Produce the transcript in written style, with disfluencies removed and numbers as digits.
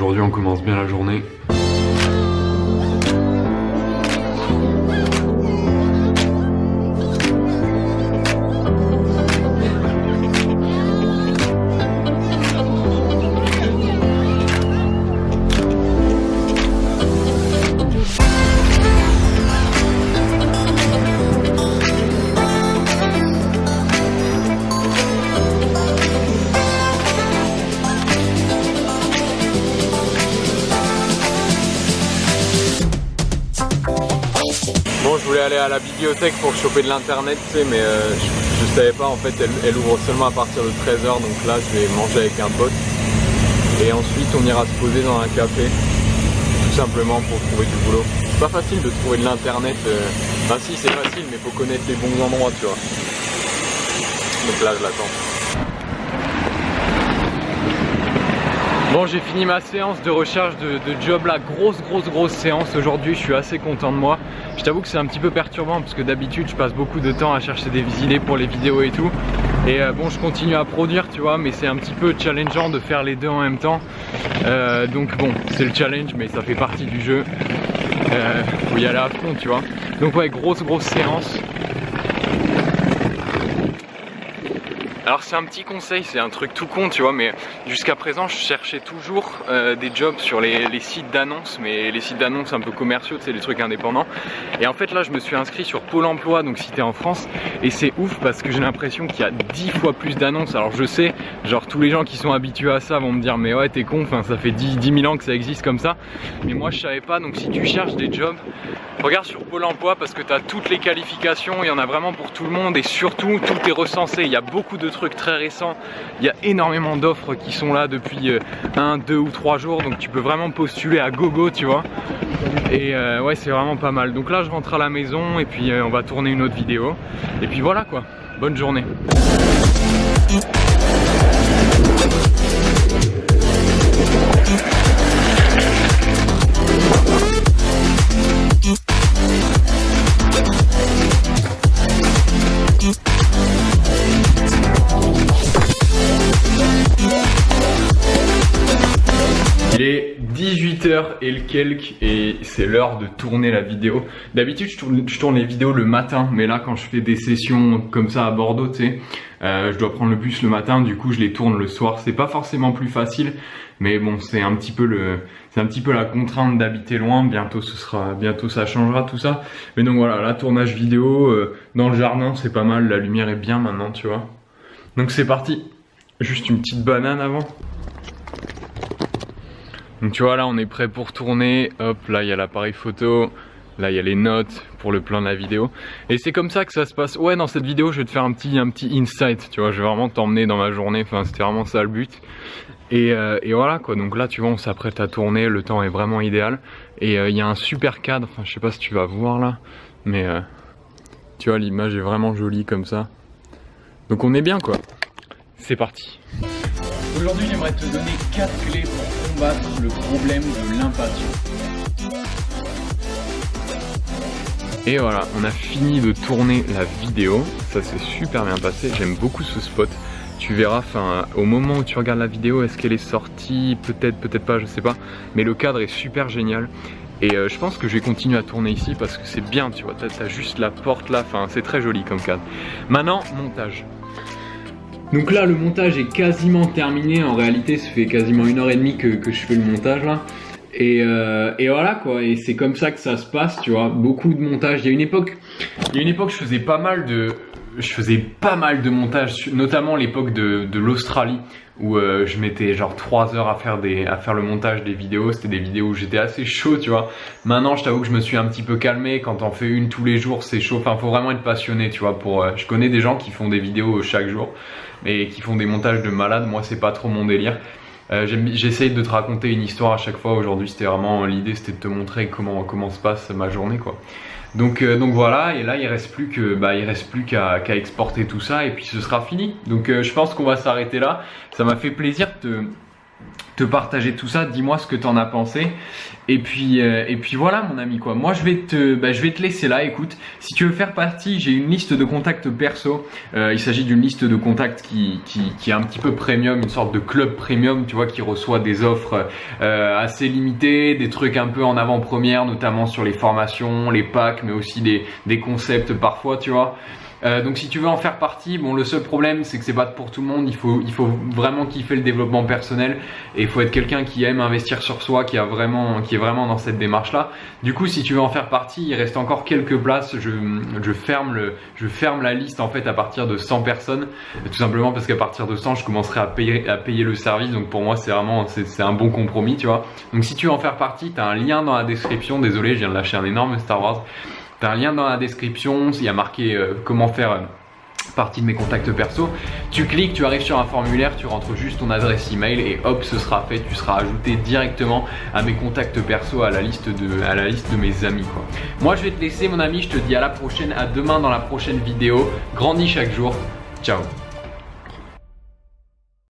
aujourd'hui on commence bien la journée. Bon, je voulais aller à la bibliothèque pour choper de l'internet, tu sais, mais je savais pas, en fait, elle ouvre seulement à partir de 13 h, donc là je vais manger avec un pote. Et ensuite on ira se poser dans un café, tout simplement pour trouver du boulot. C'est pas facile de trouver de l'internet, enfin si c'est facile, mais faut connaître les bons endroits, tu vois. Donc là je l'attends. Bon, j'ai fini ma séance de recherche de job là, grosse séance aujourd'hui, je suis assez content de moi. Je t'avoue que c'est un petit peu perturbant parce que d'habitude je passe beaucoup de temps à chercher des idées pour les vidéos et tout. Et bon, je continue à produire, tu vois, mais c'est un petit peu challengeant de faire les deux en même temps. Donc bon, c'est le challenge, mais ça fait partie du jeu. Faut y aller à fond, tu vois. Donc ouais, grosse séance. Alors c'est un petit conseil, c'est un truc tout con, tu vois, mais jusqu'à présent je cherchais toujours des jobs sur les sites d'annonces, mais les sites d'annonces un peu commerciaux, tu sais, les trucs indépendants. Et en fait là je me suis inscrit sur Pôle emploi, donc si t'es en France, et c'est ouf parce que j'ai l'impression qu'il y a 10 fois plus d'annonces. Alors je sais, genre tous les gens qui sont habitués à ça vont me dire mais ouais t'es con, enfin ça fait 10 000 ans que ça existe comme ça. Mais moi je savais pas, donc si tu cherches des jobs, regarde sur Pôle emploi parce que tu as toutes les qualifications, il y en a vraiment pour tout le monde et surtout tout est recensé, il y a beaucoup de trucs très récents, il y a énormément d'offres qui sont là depuis 1, 2 ou 3 jours, donc tu peux vraiment postuler à gogo, tu vois. Et ouais, c'est vraiment pas mal. Donc là je rentre à la maison et puis on va tourner une autre vidéo et puis voilà quoi, bonne journée. Il est 18 h et le quelques et c'est l'heure de tourner la vidéo. D'habitude je tourne les vidéos le matin, mais là quand je fais des sessions comme ça à Bordeaux, tu sais, je dois prendre le bus le matin, du coup je les tourne le soir. C'est pas forcément plus facile, mais bon, c'est un petit peu la contrainte d'habiter loin. Bientôt ça changera tout ça. Mais donc voilà, là tournage vidéo dans le jardin, c'est pas mal, la lumière est bien maintenant, tu vois. Donc c'est parti. Juste une petite banane avant. Donc tu vois, là on est prêt pour tourner. Hop, là il y a l'appareil photo. Là il y a les notes pour le plan de la vidéo. Et c'est comme ça que ça se passe. Ouais, dans cette vidéo je vais te faire un petit insight, tu vois. Je vais vraiment t'emmener dans ma journée. Enfin c'était vraiment ça le but. Et voilà quoi. Donc là tu vois, on s'apprête à tourner. Le temps est vraiment idéal. Et il y a un super cadre. Enfin je sais pas si tu vas voir là. Mais tu vois, l'image est vraiment jolie comme ça. Donc on est bien quoi. C'est parti. Aujourd'hui j'aimerais te donner 4 clés pour combattre le problème de l'impatience. Et voilà, on a fini de tourner la vidéo, ça s'est super bien passé, j'aime beaucoup ce spot. Tu verras, enfin, au moment où tu regardes la vidéo, est-ce qu'elle est sortie, peut-être pas, je sais pas. Mais le cadre est super génial. Et je pense que je vais continuer à tourner ici parce que c'est bien, tu vois, t'as juste la porte là, enfin c'est très joli comme cadre. Maintenant, montage. Donc là le montage est quasiment terminé, en réalité ça fait quasiment 1h30 que je fais le montage là. Et voilà quoi, et c'est comme ça que ça se passe, tu vois, beaucoup de montage. Il y a une époque je faisais pas mal de montage, notamment l'époque de l'Australie où je mettais genre 3 heures à faire le montage des vidéos. C'était des vidéos où j'étais assez chaud, tu vois. Maintenant je t'avoue que je me suis un petit peu calmé, quand t'en fais une tous les jours c'est chaud, enfin faut vraiment être passionné, tu vois. Je connais des gens qui font des vidéos chaque jour et qui font des montages de malade, moi c'est pas trop mon délire. J'essaye de te raconter une histoire à chaque fois. Aujourd'hui c'était vraiment l'idée, c'était de te montrer comment se passe ma journée quoi. Donc voilà, et là il reste plus qu'à exporter tout ça et puis ce sera fini. Donc je pense qu'on va s'arrêter là. Ça m'a fait plaisir te partager tout ça. Dis-moi ce que t'en as pensé. Et puis voilà mon ami quoi. Moi je vais te laisser là. Écoute, si tu veux faire partie, j'ai une liste de contacts perso. Il s'agit d'une liste de contacts qui est un petit peu premium, une sorte de club premium, tu vois, qui reçoit des offres assez limitées, des trucs un peu en avant-première, notamment sur les formations, les packs, mais aussi des concepts parfois, tu vois. Donc si tu veux en faire partie, bon le seul problème c'est que c'est pas pour tout le monde, il faut vraiment kiffer le développement personnel et il faut être quelqu'un qui aime investir sur soi, qui est vraiment dans cette démarche là. Du coup si tu veux en faire partie, il reste encore quelques places, je ferme la liste en fait à partir de 100 personnes, tout simplement parce qu'à partir de 100 je commencerai à payer le service, donc pour moi c'est un bon compromis, tu vois. Donc si tu veux en faire partie, tu as un lien dans la description, désolé je viens de lâcher un énorme Star Wars. Tu as un lien dans la description, il y a marqué comment faire partie de mes contacts perso. Tu cliques, tu arrives sur un formulaire, tu rentres juste ton adresse email et hop, ce sera fait. Tu seras ajouté directement à mes contacts perso, à la liste de mes amis quoi. Moi je vais te laisser mon ami, je te dis à la prochaine, à demain dans la prochaine vidéo. Grandis chaque jour, ciao.